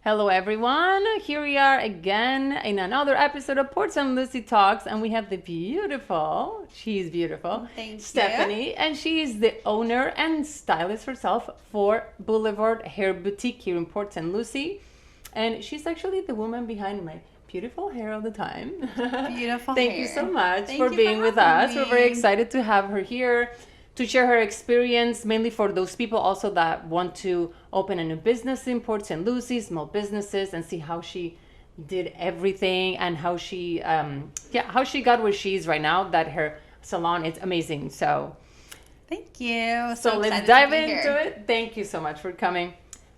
Hello, everyone. Here we are again in another episode of Ports and Lucie Talks, and we have the she's beautiful, Thank Stephanie, you. and she is the owner and stylist herself for Boulevard Hair Boutique here in Ports and Lucie, and she's actually the woman behind my beautiful hair all the time. Beautiful Thank hair. you so much Thank for you being for with having us. me. We're very excited to have her here to share her experience, mainly for those people also that want to open a new business in Port St. Lucie, small businesses, and see how she did everything and how she got where she is right now, that her salon is amazing. So Thank you. so let's excited dive to be into here. it. Thank you so much for coming.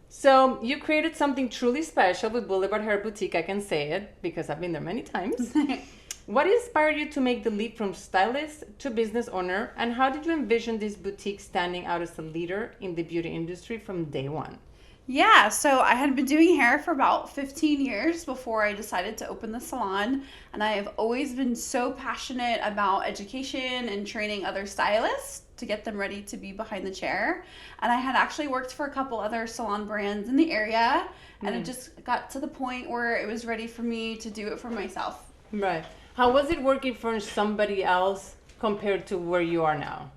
So you created something truly special with Boulevard Hair Boutique. I can say it because I've been there many times. What inspired you to make the leap from stylist to business owner, and how did you envision this boutique standing out as a leader in the beauty industry from day one? Yeah, so I had been doing hair for about 15 years before I decided to open the salon, and I have always been so passionate about education and training other stylists to get them ready to be behind the chair. And I had actually worked for a couple other salon brands in the area, and it just got to the point where it was ready for me to do it for myself. Right. How was it working for somebody else compared to where you are now?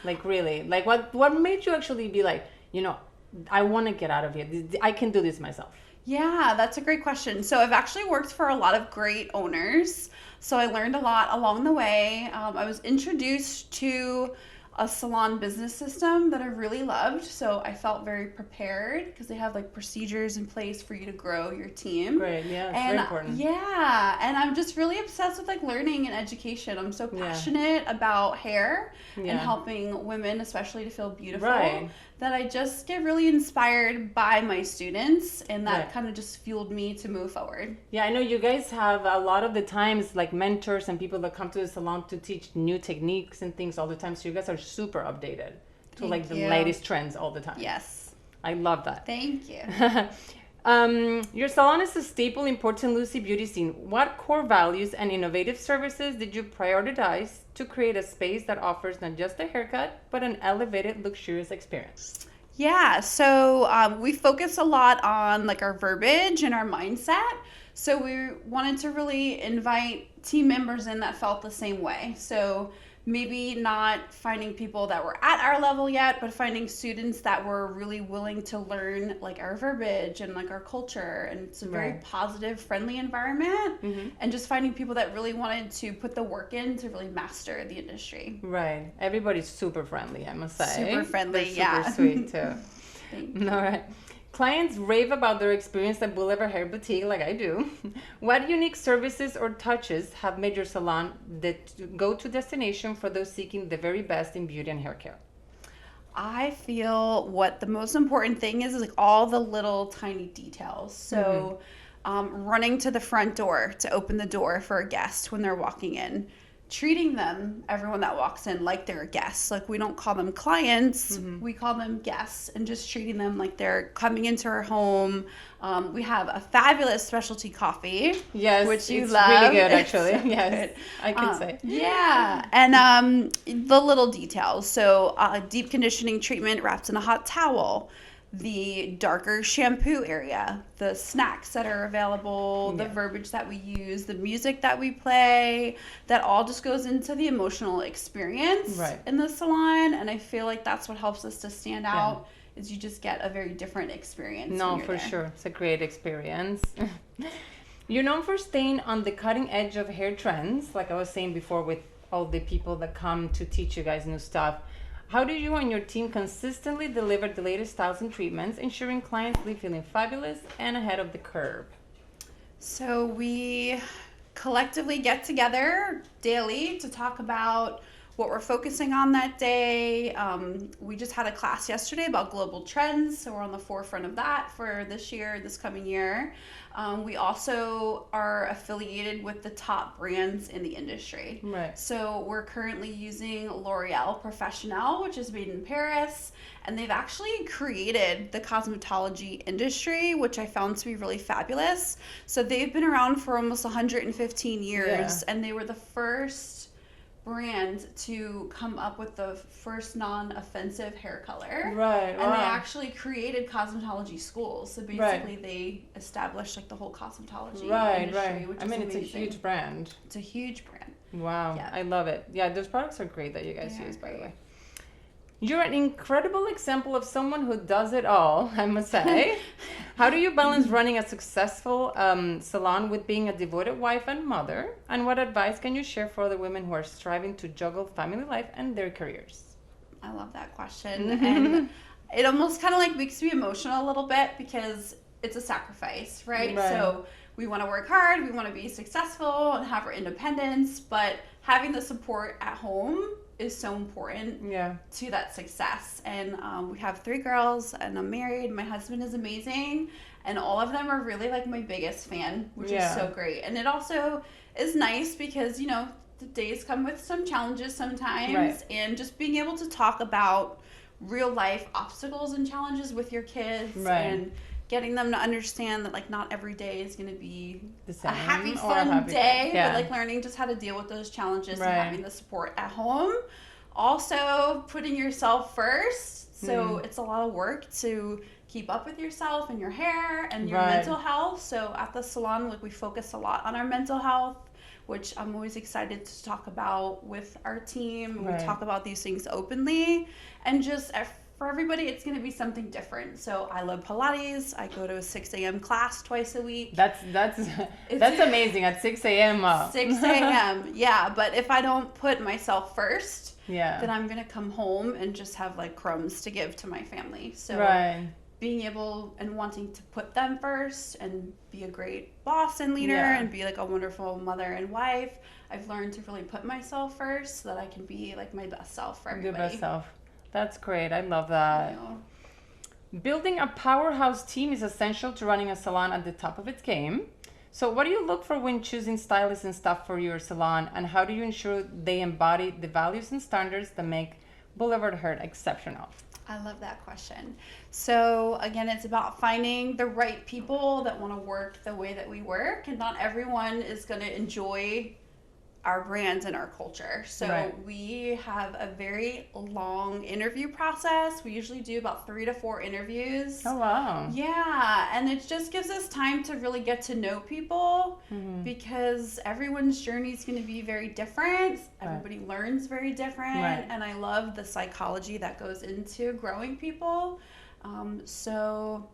Like really, like what made you actually be like, I want to get out of here. I can do this myself. Yeah, that's a great question. So I've actually worked for a lot of great owners. So I learned a lot along the way. I was introduced to a salon business system that I really loved. So I felt very prepared because they have like procedures in place for you to grow your team. Great, yeah, it's And very important. yeah, and I'm just really obsessed with like learning and education. I'm so passionate about hair and helping women, especially to feel beautiful, that I just get really inspired by my students, and that kind of just fueled me to move forward. Yeah, I know you guys have a lot of the times like mentors and people that come to the salon to teach new techniques and things all the time. So you guys are super updated to like the latest trends all the time. Yes. I love that. Thank you. Your salon is a staple in Port St. Lucie beauty scene. What core values and innovative services did you prioritize to create a space that offers not just a haircut, but an elevated, luxurious experience? Yeah, so we focus a lot on like our verbiage and our mindset. So we wanted to really invite team members in that felt the same way. So maybe not finding people that were at our level yet, but finding students that were really willing to learn like our verbiage and like our culture. And it's a very positive, friendly environment. And just finding people that really wanted to put the work in to really master the industry. Right. Everybody's super friendly, I must say. Super friendly, They're super sweet too. Thank you. All right. Clients rave about their experience at Boulevard Hair Boutique, like I do. What unique services or touches have made your salon the go-to destination for those seeking the very best in beauty and hair care? I feel what the most important thing is like all the little tiny details. So running to the front door to open the door for a guest when they're walking in, treating them, everyone that walks in, like they're guests. Like we don't call them clients, we call them guests, and just treating them like they're coming into our home. We have a fabulous specialty coffee. Yes, which you it's love. really good actually. So yes, good. I can say. Yeah, and the little details. So deep conditioning treatment wrapped in a hot towel, the darker shampoo area, the snacks that are available, the verbiage that we use, the music that we play, that all just goes into the emotional experience in the salon. And I feel like that's what helps us to stand out is you just get a very different experience. No, for there. sure. It's a great experience. You're known for staying on the cutting edge of hair trends, like I was saying before, with all the people that come to teach you guys new stuff. How do you and your team consistently deliver the latest styles and treatments, ensuring clients leave feeling fabulous and ahead of the curve? So we collectively get together daily to talk about what we're focusing on that day. We just had a class yesterday about global trends, so we're on the forefront of that for this coming year. We also are affiliated with the top brands in the industry. Right. So we're currently using L'Oreal Professionnel, which is made in Paris, and they've actually created the cosmetology industry, which I found to be really fabulous. So they've been around for almost 115 years, and they were the first brand to come up with the first non-offensive hair color. Right. And they actually created cosmetology schools. So basically they established like the whole cosmetology industry, which is amazing. It's a huge brand. It's a huge brand. Wow. Yeah. I love it. Yeah, those products are great that you guys They use, are by the great. way. You're an incredible example of someone who does it all, I must say. How do you balance running a successful salon with being a devoted wife and mother? And what advice can you share for other women who are striving to juggle family life and their careers? I love that question. And it almost kind of like makes me emotional a little bit because it's a sacrifice, right? So we want to work hard, we want to be successful and have our independence, but having the support at home is so important to that success. And we have 3 girls and I'm married. My husband is amazing. And all of them are really like my biggest fan, which is so great. And it also is nice because, you know, the days come with some challenges sometimes. And just being able to talk about real life obstacles and challenges with your kids and getting them to understand that like not every day is going to be a happy, fun day, but like learning just how to deal with those challenges and having the support at home. Also putting yourself first. So it's a lot of work to keep up with yourself and your hair and your mental health. So at the salon, like we focus a lot on our mental health, which I'm always excited to talk about with our team. We talk about these things openly, and just for everybody, it's going to be something different. So I love Pilates. I go to a 6 a.m. class twice a week. That's amazing at 6 a.m. 6 a.m. Yeah, but if I don't put myself first, then I'm going to come home and just have like crumbs to give to my family. So being able and wanting to put them first and be a great boss and leader and be like a wonderful mother and wife, I've learned to really put myself first so that I can be like my best self for everybody. Your best self. That's great. I love that. Building a powerhouse team is essential to running a salon at the top of its game. So what do you look for when choosing stylists and staff for your salon, and how do you ensure they embody the values and standards that make Boulevard Hair exceptional? I love that question. So again, it's about finding the right people that want to work the way that we work, and not everyone is going to enjoy our brands and our culture. So we have a very long interview process. We usually do about 3 to 4 interviews. Oh, wow. Yeah. And it just gives us time to really get to know people because everyone's journey is going to be very different. Everybody learns very different. And I love the psychology that goes into growing people. So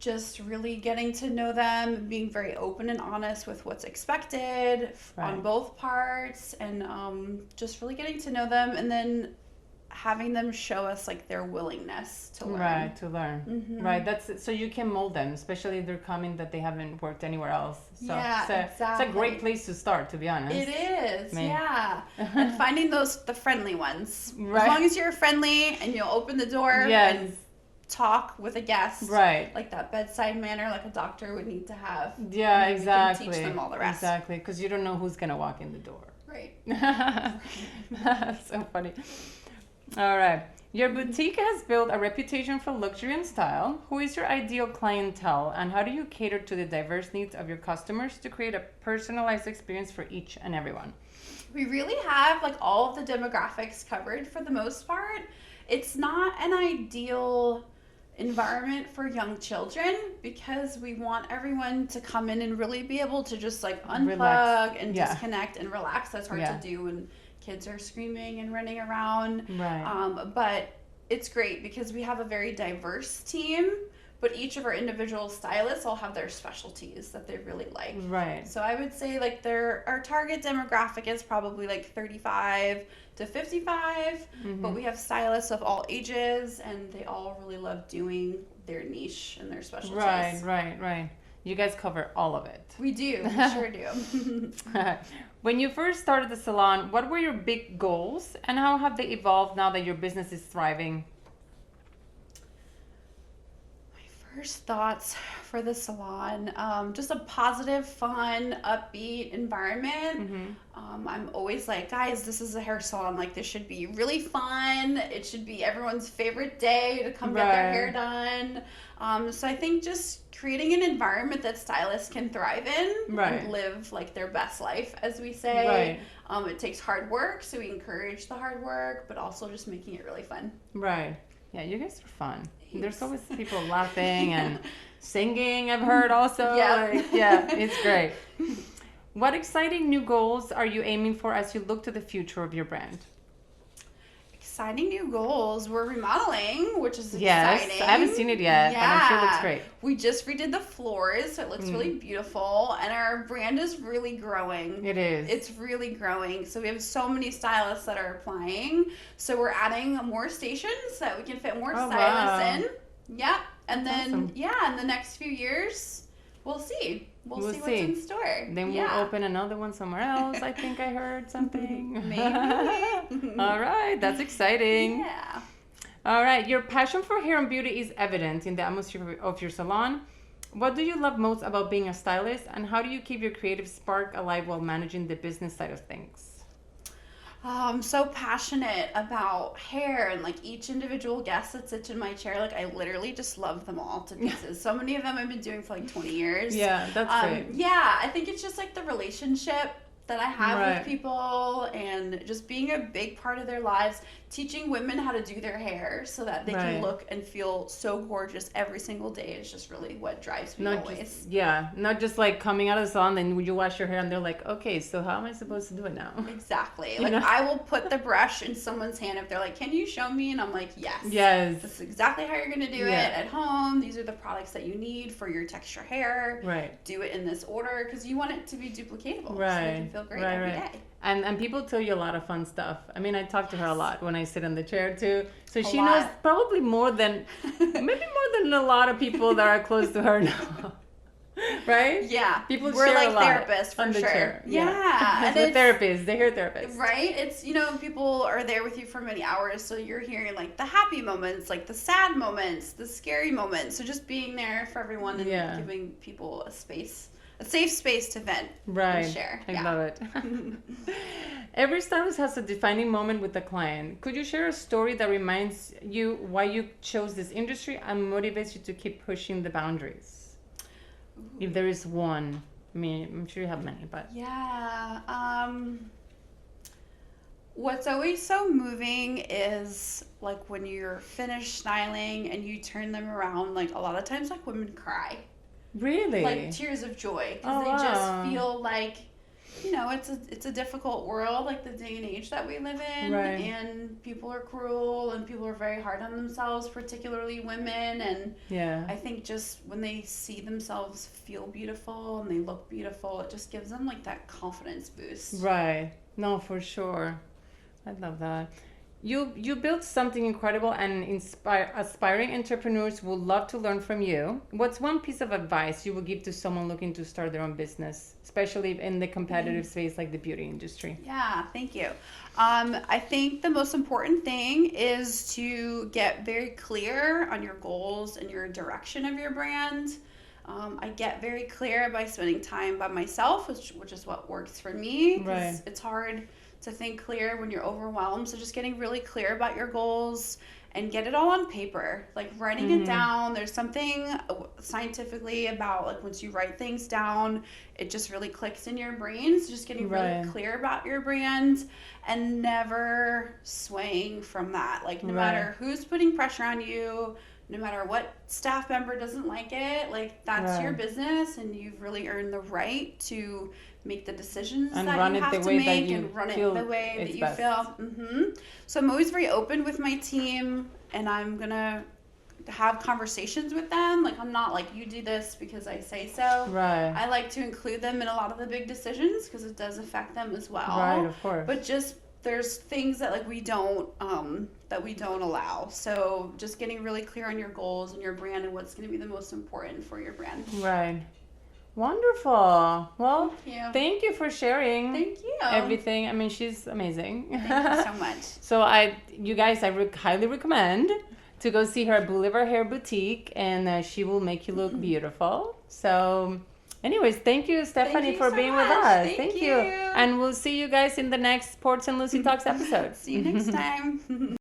just really getting to know them, being very open and honest with what's expected on both parts, and just really getting to know them, and then having them show us like their willingness to learn. That's so you can mold them, especially if they're coming that they haven't worked anywhere else. So it's a great place to start, to be honest. It is. And finding the friendly ones. As long as you're friendly and you'll open the door and talk with a guest, like that bedside manner, like a doctor would need to have. Exactly. Teach them all the rest. Exactly, because you don't know who's gonna walk in the door. That's so funny. All right, your boutique has built a reputation for luxury and style. Who is your ideal clientele, and how do you cater to the diverse needs of your customers to create a personalized experience for each and everyone? We really have like all of the demographics covered for the most part. It's not an ideal environment for young children because we want everyone to come in and really be able to just like unplug and disconnect and relax. That's hard to do when kids are screaming and running around. But it's great because we have a very diverse team, but each of our individual stylists all have their specialties that they really like. So I would say like our target demographic is probably like 35 to 55, but we have stylists of all ages, and they all really love doing their niche and their specialties. Right. You guys cover all of it. We do. We sure do. When you first started the salon, what were your big goals, and how have they evolved now that your business is thriving? First thoughts for the salon, just a positive, fun, upbeat environment. I'm always like, guys, this is a hair salon. Like, this should be really fun. It should be everyone's favorite day to come get their hair done. So I think just creating an environment that stylists can thrive in and live like their best life, as we say. It takes hard work, so we encourage the hard work, but also just making it really fun. Right. Yeah, you guys are fun. Thanks. There's always people laughing and singing, I've heard also. Yeah, it's great. What exciting new goals are you aiming for as you look to the future of your brand? Exciting new goals. We're remodeling, which is exciting. Yes, I haven't seen it yet, but I'm sure it looks great. We just redid the floors, so it looks really beautiful, and our brand is really growing. It is. It's really growing. So we have so many stylists that are applying. So we're adding more stations so that we can fit more stylists in. Yeah, and then in the next few years, we'll see. We'll see what's in store. Then we'll open another one somewhere else. I think I heard something. Maybe. All right. That's exciting. Yeah. All right. Your passion for hair and beauty is evident in the atmosphere of your salon. What do you love most about being a stylist, and how do you keep your creative spark alive while managing the business side of things? I'm so passionate about hair and like each individual guest that sits in my chair. Like, I literally just love them all to pieces. So many of them I've been doing for like 20 years. Yeah, that's great. Yeah, I think it's just like the relationship that I have with people and just being a big part of their lives, teaching women how to do their hair so that they can look and feel so gorgeous every single day is just really what drives me always. Not just like coming out of the salon, then you wash your hair and they're like, okay, so how am I supposed to do it now? Exactly. Like, I will put the brush in someone's hand if they're like, can you show me? And I'm like, yes. This is exactly how you're going to do it at home. These are the products that you need for your texture hair. Do it in this order because you want it to be duplicatable. So you can feel great every day. And people tell you a lot of fun stuff. I mean, I talk to her a lot when I sit in the chair too. So she knows probably more than, maybe more than a lot of people that are close to her now. Right? Yeah. People We're share like a lot therapists for on the sure. chair. Yeah. And the therapists, they hear therapists. Right? It's, people are there with you for many hours. So you're hearing like the happy moments, like the sad moments, the scary moments. So just being there for everyone and giving people a safe space to vent and share. I love it. Every stylist has a defining moment with the client. Could you share a story that reminds you why you chose this industry and motivates you to keep pushing the boundaries? If there is one. I mean, I'm sure you have many, but... Yeah. What's always so moving is like when you're finished styling and you turn them around, like a lot of times like women cry. Really? Like tears of joy because they just feel like, it's a difficult world, like the day and age that we live in, and people are cruel and people are very hard on themselves, particularly women. And I think just when they see themselves feel beautiful and they look beautiful, it just gives them like that confidence boost. Right. No, for sure. I love that. You built something incredible, and aspiring entrepreneurs will love to learn from you. What's one piece of advice you would give to someone looking to start their own business, especially in the competitive space like the beauty industry? Yeah, thank you. I think the most important thing is to get very clear on your goals and your direction of your brand. I get very clear by spending time by myself, which is what works for me. It's hard to think clear when you're overwhelmed. So just getting really clear about your goals and get it all on paper, like writing it down. There's something scientifically about like once you write things down, it just really clicks in your brain. So just getting really clear about your brand and never swaying from that. Like no matter who's putting pressure on you, no matter what staff member doesn't like it, like that's your business and you've really earned the right to make the decisions and that you have to make and run it the way that you feel. So I'm always very open with my team and I'm going to have conversations with them. Like I'm not like, you do this because I say so. I like to include them in a lot of the big decisions because it does affect them as well. Right, of course. But just there's things that like we don't allow. So just getting really clear on your goals and your brand and what's going to be the most important for your brand. Right. Wonderful. Well, thank you for sharing. Thank you. Everything. I mean, she's amazing. Thank you so much. So you guys, I highly recommend to go see her at Boulevard Hair Boutique, and she will make you look beautiful. So anyways, thank you, Stephanie, for being with us. Thank you. And we'll see you guys in the next Sports and Lucie Talks episode. See you next time.